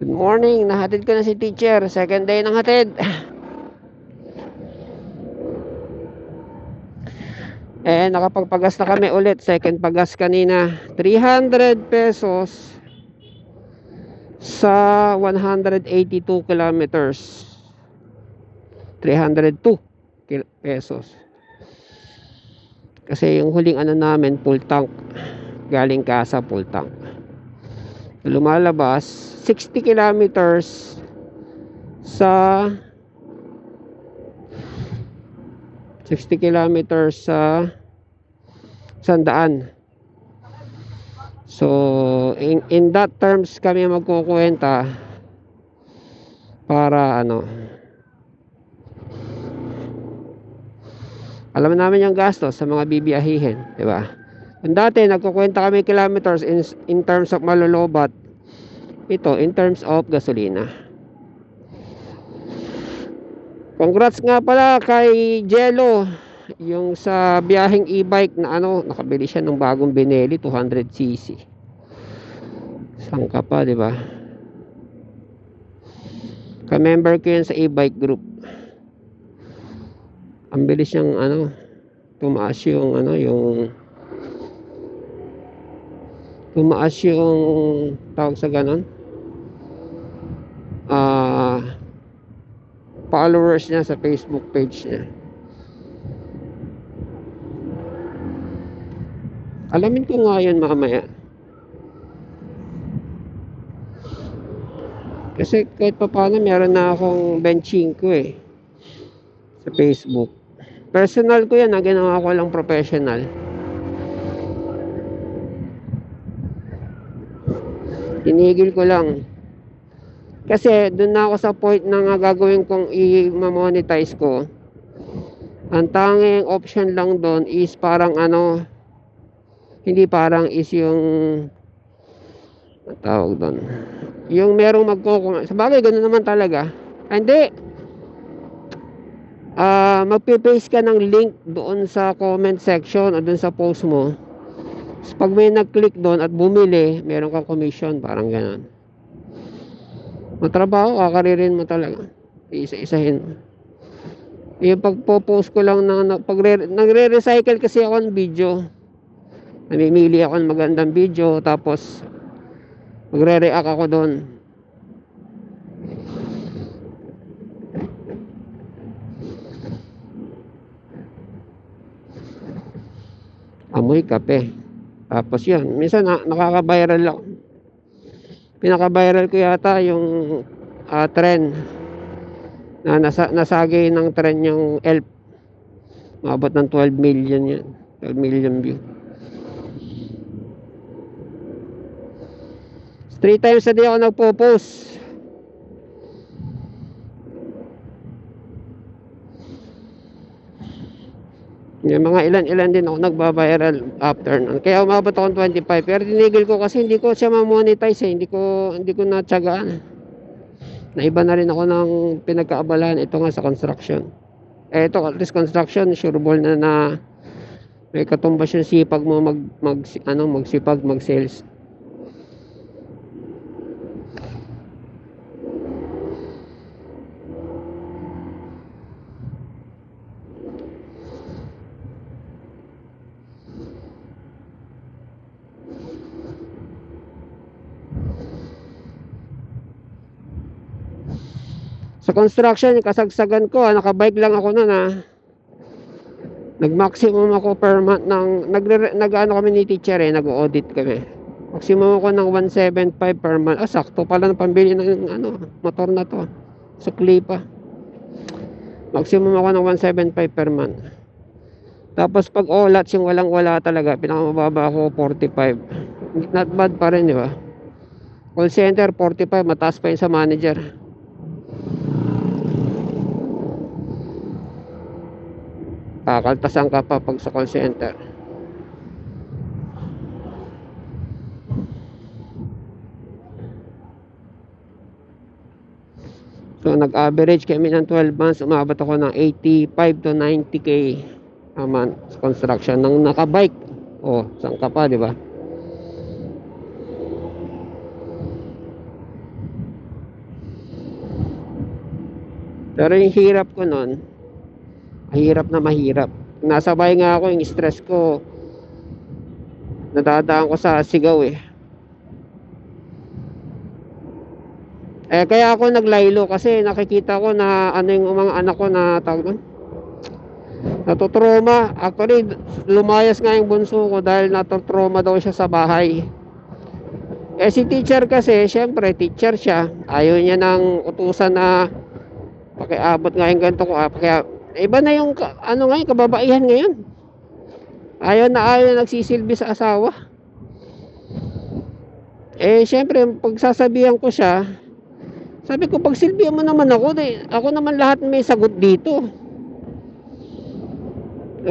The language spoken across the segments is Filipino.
Good morning, nahatid ko na si teacher. Second day ng hatid. Nakapagpagas na kami ulit. Second pagas kanina. 300 pesos sa 182 kilometers. 302 pesos. Kasi yung huling ano namin, full tank. Galing Casa, full tank. Lumalabas, 60 kilometers sa 60 kilometers sa 100. So in that terms kami magkukuwenta para ano, alam namin yung gastos sa mga bibiyahihin, di ba? Kung dati nagkukwenta kami kilometers in terms of malulubat, ito in terms of gasolina. Congrats nga pala kay Jello, yung sa biyaheng e-bike na ano, nakabili siya ng bagong Benelli 200cc. Sangka pa, di ba? Ka-member ko yun sa e-bike group. Ang bilis niyang ano, tumaas yung ano, tumaas yung tawag sa ganon, followers niya sa Facebook page niya. Alamin ko nga yun mamaya. Kasi kahit pa paano meron na akong benching ko sa Facebook. Personal ko yan, ginawa ko lang professional. Tinigil ko lang. Kasi doon na ako sa point na gagawin kong i-monetize ko. Ang tanging option lang doon is parang ano, hindi parang is yung tawag doon, yung merong sa bagay ganoon naman talaga. Hindi, magpipaste ka ng link doon sa comment section o doon sa post mo. So, pag may nag-click doon at bumili, meron kang commission, parang gano'n. Matrabaho, kakaririn mo talaga. Isa-isahin mo. Yung pagpo-post ko lang nagre-recycle kasi ako ng video. Namimili ako ng magandang video, tapos magre-react ako doon. Amoy kape. Tapos yun, minsan nakaka-viral lang. Pinaka-viral ko yata yung trend na nasagay ng trend yung ELF. Mabot ng 12 million yan. 12 million view. 3 times a day ako nagpo-post. Yung mga ilan-ilan din ako nagba-viral after nun. Kaya umabot ako 25. Pero tinigil ko kasi hindi ko siya ma-monetize Hindi ko natsagaan. Naiba na rin ako ng pinagkaabalahan. Ito nga sa construction. Ito at least construction, sureball na may katumbas yung sipag mo magsipag, mag-sales. Sa construction, kasagsagan ko, nakabike lang ako noon Nag-maximum ako per month nag-ano kami ni teacher nag-audit kami. Maximum ako ng 175 per month. Sakto pala ng pambili ng motor na to. Sukli pa. Maximum ako ng 175 per month. Tapos pag OLATs yung walang-wala talaga, pinakamababa ako 45. Not bad pa rin, di ba? Call center 45, mataas pa yun sa manager. Kakaltasan ka pa pag sa call center. So nag-average kami ng 12 months, umabot ako ng 85 to 90k a month sa construction ng nakabike. Saan ka pa, di ba? Pero yung hirap ko nun, mahirap na mahirap. Nasabay nga ako, yung stress ko, nadadaan ko sa sigaw eh. Kaya ako naglaylo kasi nakikita ko na ano yung mga anak ko na tawag doon, natotrauma. Actually, lumayas nga yung bunso ko dahil natotrauma daw siya sa bahay. Si teacher kasi, syempre teacher siya, ayaw niya nang utusan na pakiabot nga yung ganito ko. Kaya iba na yung ano ngayon, kababaihan ngayon. Ayaw na nagsisilbi sa asawa. Syempre pagsasabihan ko siya, sabi ko, pagsilbihan mo naman ako, ako naman lahat may sagot dito.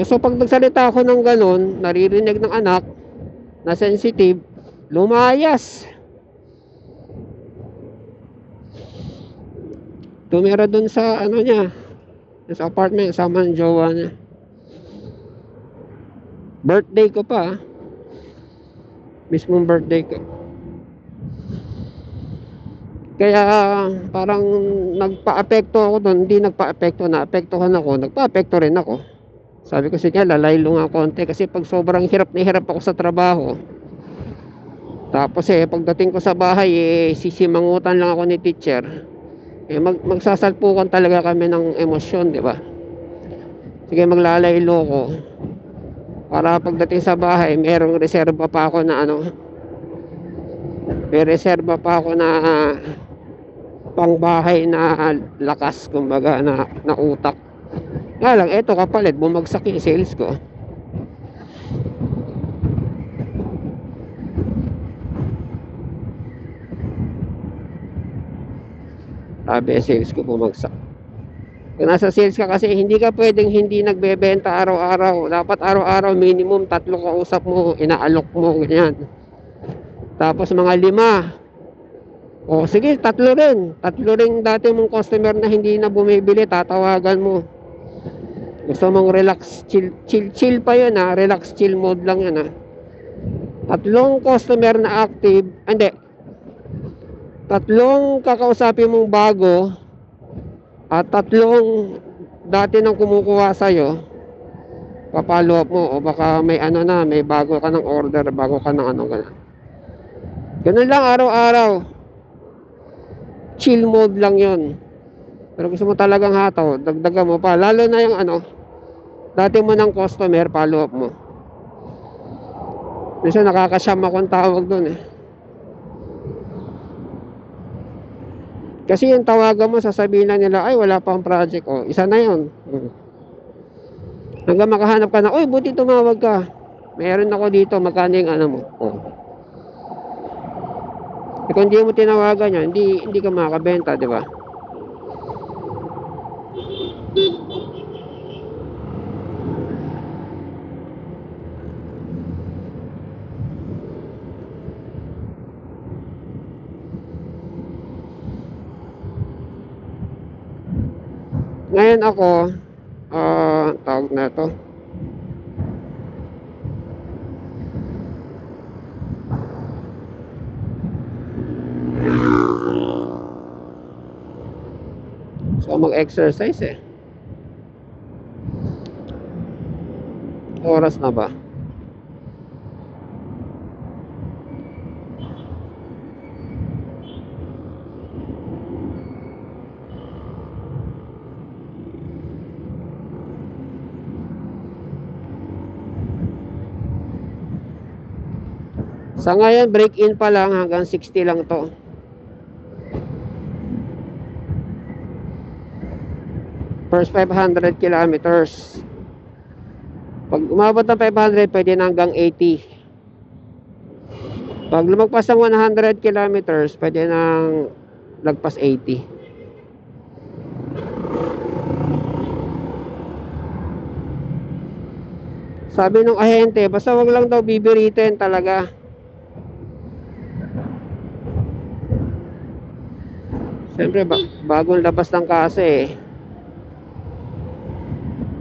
So pag nagsalita ako ng ganun, naririnig ng anak na sensitive, lumayas. Tumira dun sa ano niya, sa apartment, sama ng jowa niya. Birthday ko pa, mismong birthday ko. Kaya parang nagpa-apekto ako doon, hindi nagpa-apekto, na-apektuhan ako, nagpa-apekto rin ako. Sabi ko sige, lalaylo nga konti kasi pag sobrang hirap na hirap ako sa trabaho. Tapos pagdating ko sa bahay, sisimangutan lang ako ni teacher. Magsasalpukan talaga kami ng emosyon, di ba? Sige, maglalaylo ko. Para pagdating sa bahay, merong reserba pa ako na ano. May reserba pa ako na pangbahay na lakas, kumbaga, na utak. Nga lang, eto kapalit, bumagsak yung sales ko. Sabi, sales ko bumagsak. Kung nasa sales ka kasi, hindi ka pwedeng hindi nagbebenta araw-araw. Dapat araw-araw, minimum 3 kausap mo, inaalok mo, ganyan. Tapos mga 5. O sige, 3 rin. 3 rin dati mong customer na hindi na bumibili, tatawagan mo. Gusto mong relax, chill pa yun ha. Relax, chill mode lang yun ha. 3 customer na active, hindi. 3 kakausapin mong bago at 3 dati nang kumukuha sa'yo, papalo up mo o baka may ano na, may bago ka ng order, bago ka ng ano ganun. Ganun lang araw-araw. Chill mode lang yun. Pero gusto mo talagang hataw, dagdagan mo pa. Lalo na yung ano, dati mo ng customer, follow up mo. Minsan nakakasyam akong tawag doon eh. Kasi yung tawagan mo, sasabihin na nila, ay wala pang project. O, isa na yun. Hanggang makahanap ka na, uy, buti tumawag ka. Meron ako dito, magkano yung ano mo. O. Kung hindi mo tinawagan yun, hindi ka makakabenta, di ba? Ngayon ako, tawag na to. So mag-exercise eh. Oras na ba? Sa ngayon, break-in pa lang, hanggang 60 lang to. First 500 kilometers. Pag umabot ng 500, pwede na hanggang 80. Pag lumagpas ng 100 kilometers, pwede nang lagpas 80. Sabi ng ahente, basta wag lang daw bibiritin talaga. Siyempre, bagong labas ng kaso eh.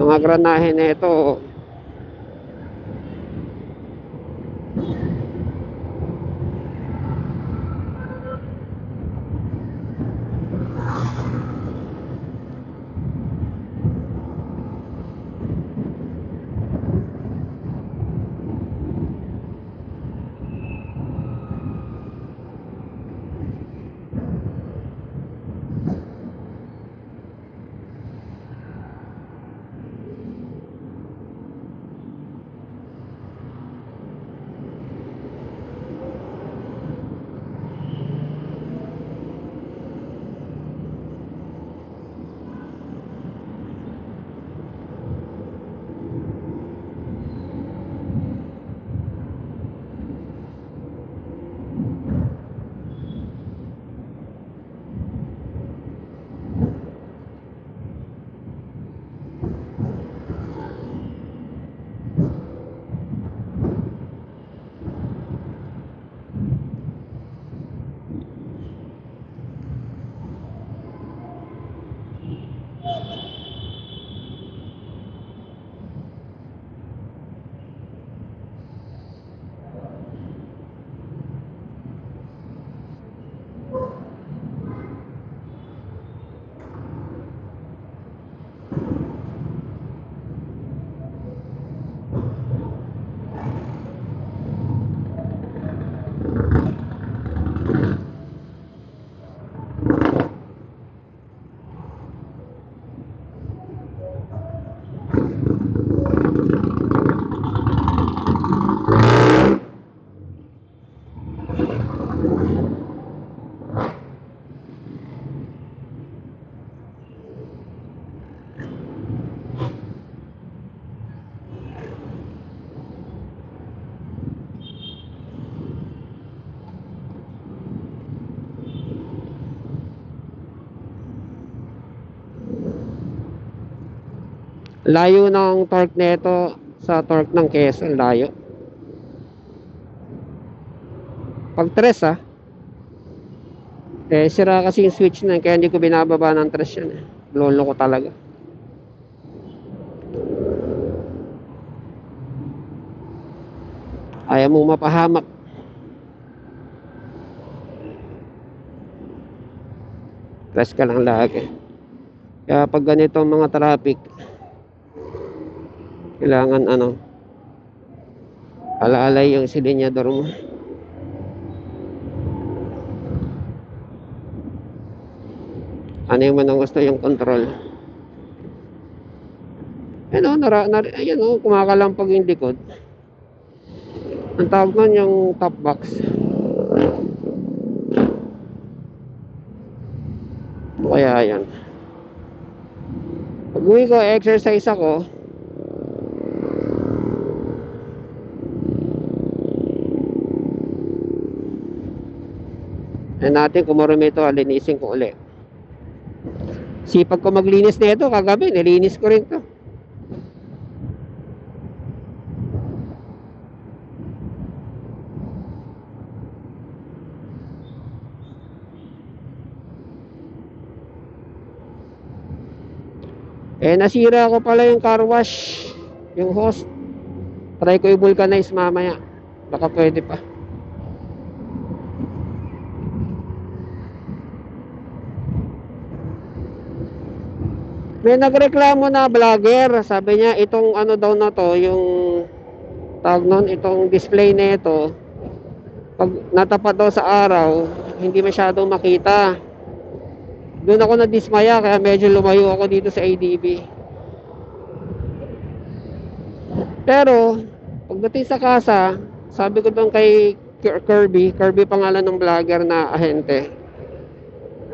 Mga granahe na ito. Layo ng torque nito sa torque ng Quezon, layo. Pag tres sira kasi yung switch na, kaya hindi ko binababa ng tres yan lolo ko talaga. Ayaw mong mapahamak. Tres ka lang lagi. Kaya pag ganito mga traffic, kailangan alaalay yung silinyador mo. Ano yung manang gusto yung control. Ayan kumakalampag yung likod. Ang tawag nun yung top box. Kaya yan. Pag uwi ko, exercise ako. Natin kung marumi ito, linisin ko ulit. Sipag ko maglinis na ito, kagabi nilinis ko rin to. Nasira ko pala yung car wash, yung hose. Try ko i-vulcanize mamaya, baka pwede pa. May nagreklamo na vlogger, sabi niya itong daw na to, yung tawag nun, itong display na ito, pag natapat daw sa araw, hindi masyadong makita. Doon ako nadismaya, kaya medyo lumayo ako dito sa ADB. Pero pagdating sa casa, sabi ko doon kay Kirby pangalan ng vlogger na ahente,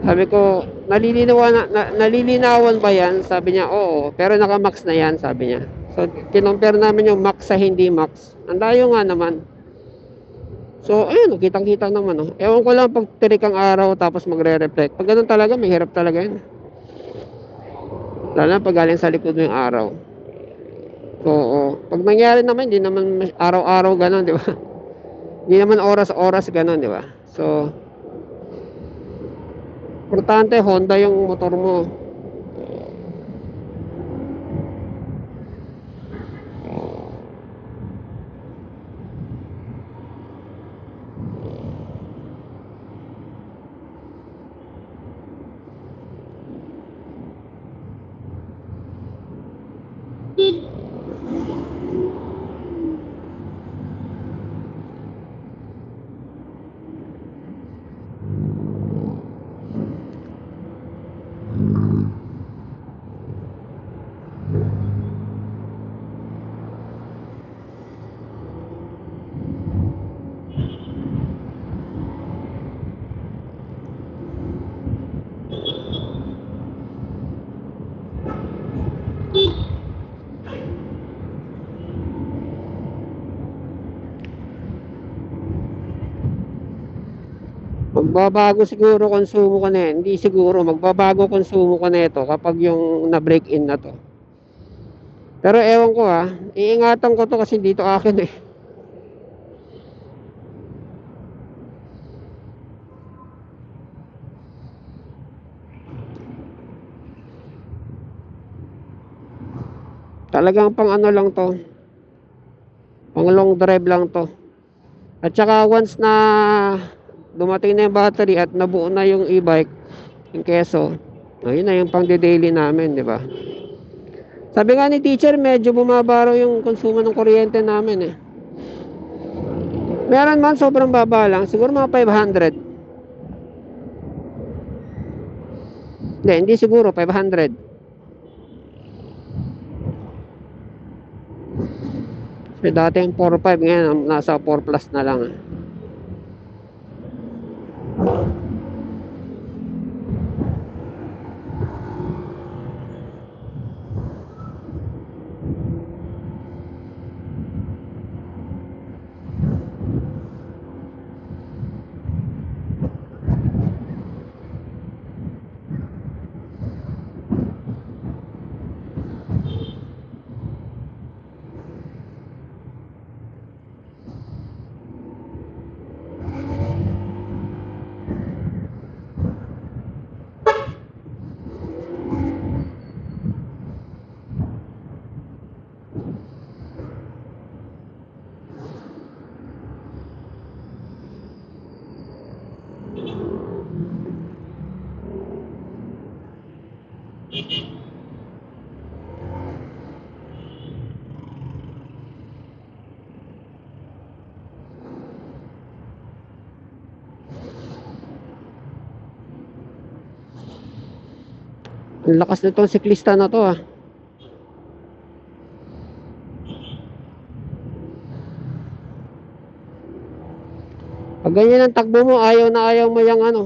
sabi ko, nalilinawan ba yan? Sabi niya, oo, pero naka-max na yan, sabi niya. So kinompare namin yung max sa hindi max, ang layo nga naman. So ayun, kitang-kita naman Ewan ko lang pag tirik ang araw tapos magre-reflect. Pag ganun talaga, may hirap talaga yan. Lalo na pag galing sa likod mo yung araw. Oo. Pag nangyari naman, hindi naman araw-araw ganun, di ba? Hindi naman oras-oras ganun, di ba? So importante, Honda yung motor mo. Magbabago siguro konsumo ko na hindi siguro, magbabago konsumo ko na ito kapag yung na-break in na to. Pero ewan ko iingatan ko to kasi dito akin Talagang pang lang to, pang long drive lang to. At saka once na dumating na yung battery at nabuo na yung e-bike, yung keso, ayun na yung pang daily namin, di ba? Sabi nga ni teacher, medyo bumaba raw yung konsumo ng kuryente namin Meron man sobrang baba lang, siguro mga 500. Hindi siguro 500. Dati yung 4.5, ngayon nasa 4 plus na lang Ang lakas nitong siklista na to ah. Pag ganyan ang takbo mo, ayaw na ayaw mo yung ano,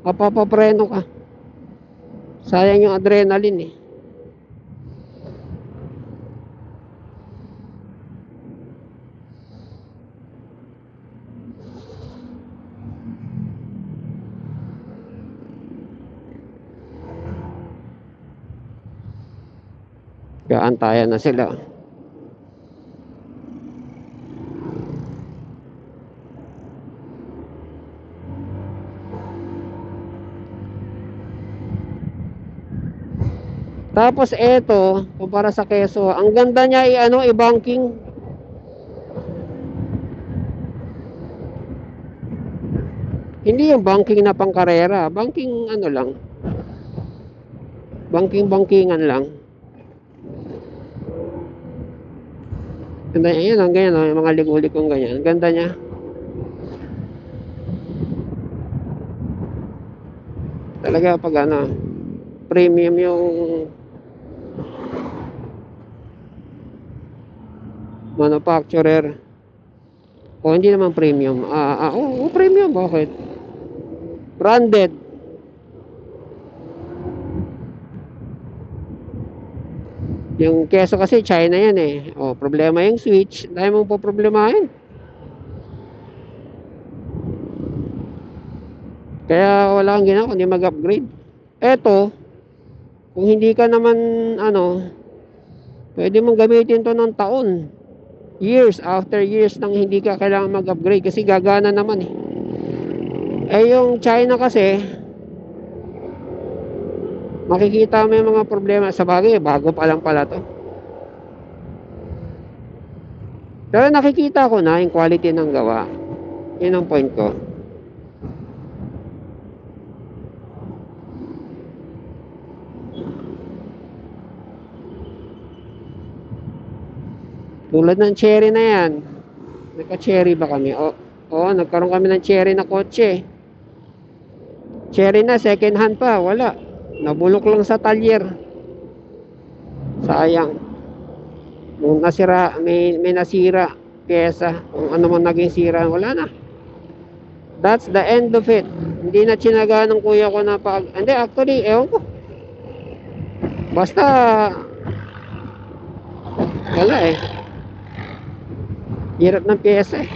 mapapapreno ka. Sayang yung adrenaline eh. Kaya antayan na sila. Tapos eto, kumpara sa Quezon, ang ganda niya i-banking. Hindi yung banking na pangkarera, banking ano lang. Banking-bankingan lang. Ganda niya, yun ang ganyan, yung mga ligo-ligong ganyan. Ang ganda niya. Talaga pag ano, premium yung manufacturer. O hindi naman premium. Premium, bakit? Branded. Yung keso kasi China yan eh. O, problema yung switch. Dahil mong po problemahin. Kaya wala kang ginawa kundi mag-upgrade. Eto, kung hindi ka naman ano, pwede mong gamitin to ng taon. Years after years nang hindi ka kailangan mag-upgrade kasi gagana naman eh. Eh yung China kasi, makikita mo yung mga problema. Sa bagay, bago pa lang pala to. Pero nakikita ko na yung quality ng gawa. Yun ang point ko. Tulad ng cherry na yan. Nagka-cherry ba kami? Nagkaroon kami ng cherry na kotse. Cherry na, second hand pa. Wala. Nabulok lang sa talyer. Sayang. Nung nasira, may nasira pyesa. Kung ano man naging sira, wala na. That's the end of it. Hindi na tsinaga ng kuya ko na Hindi, actually, ewan ko. Basta, wala eh. Hirap ng pyesa eh.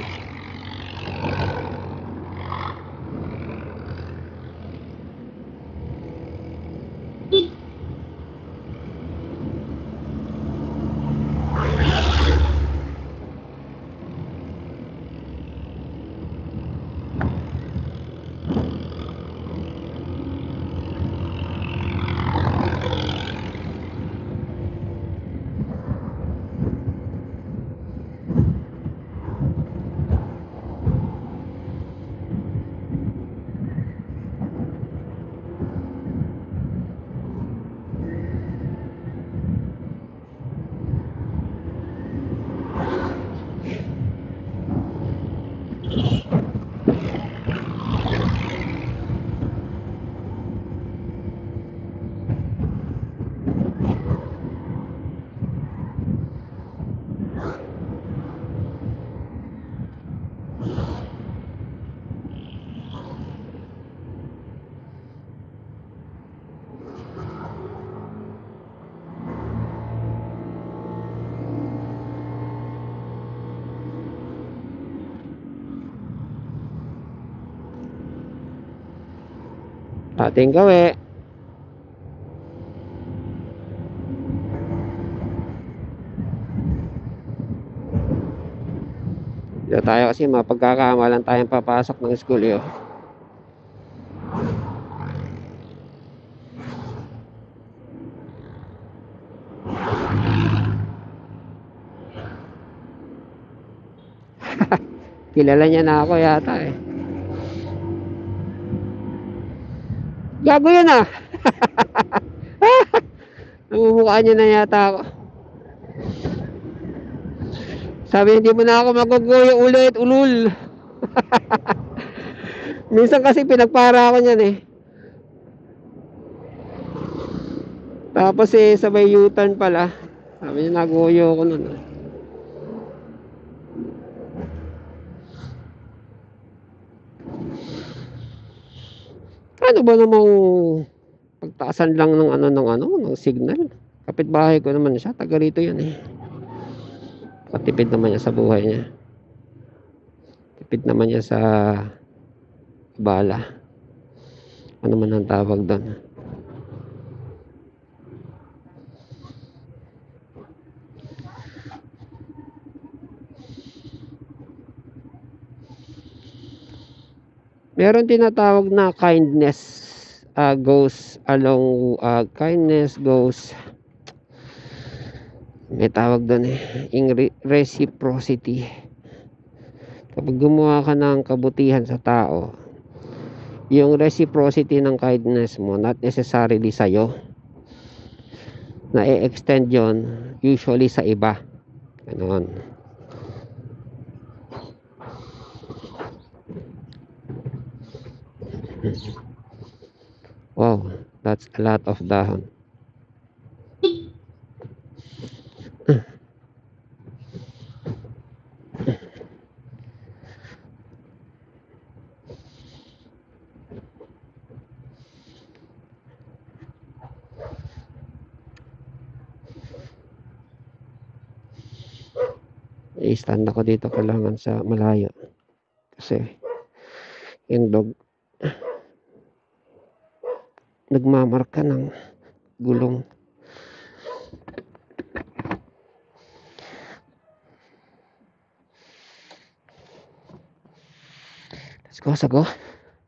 Ating gawi. Dito tayo kasi mapagkakamalan tayong papasok ng school yun. Kilala niya na ako yata eh. Gago yan ah. Namumukha niya na yata ako. Sabi hindi mo na ako maguguyo ulit, ulul. Minsan kasi pinagpara ako niyan eh. Tapos sabay U-turn pala. Sabi niya naguyo ko nun. Ano ba namang pagtaasan lang ng signal? Kapitbahay ko naman siya, taga rito yan eh. Patipid naman niya sa buhay niya. Tipid naman niya sa bala. Ano man ang tawag doon? Meron tinatawag na kindness goes, may tawag doon eh, reciprocity. Kapag gumawa ka ng kabutihan sa tao, yung reciprocity ng kindness mo, not necessarily sa'yo, na i-extend yon usually sa iba. Ganon. Wow, that's a lot of dahon. I-stand ako dito kailangan sa malayo. Kasi yung dog nagmamarka ng gulong. Let's go.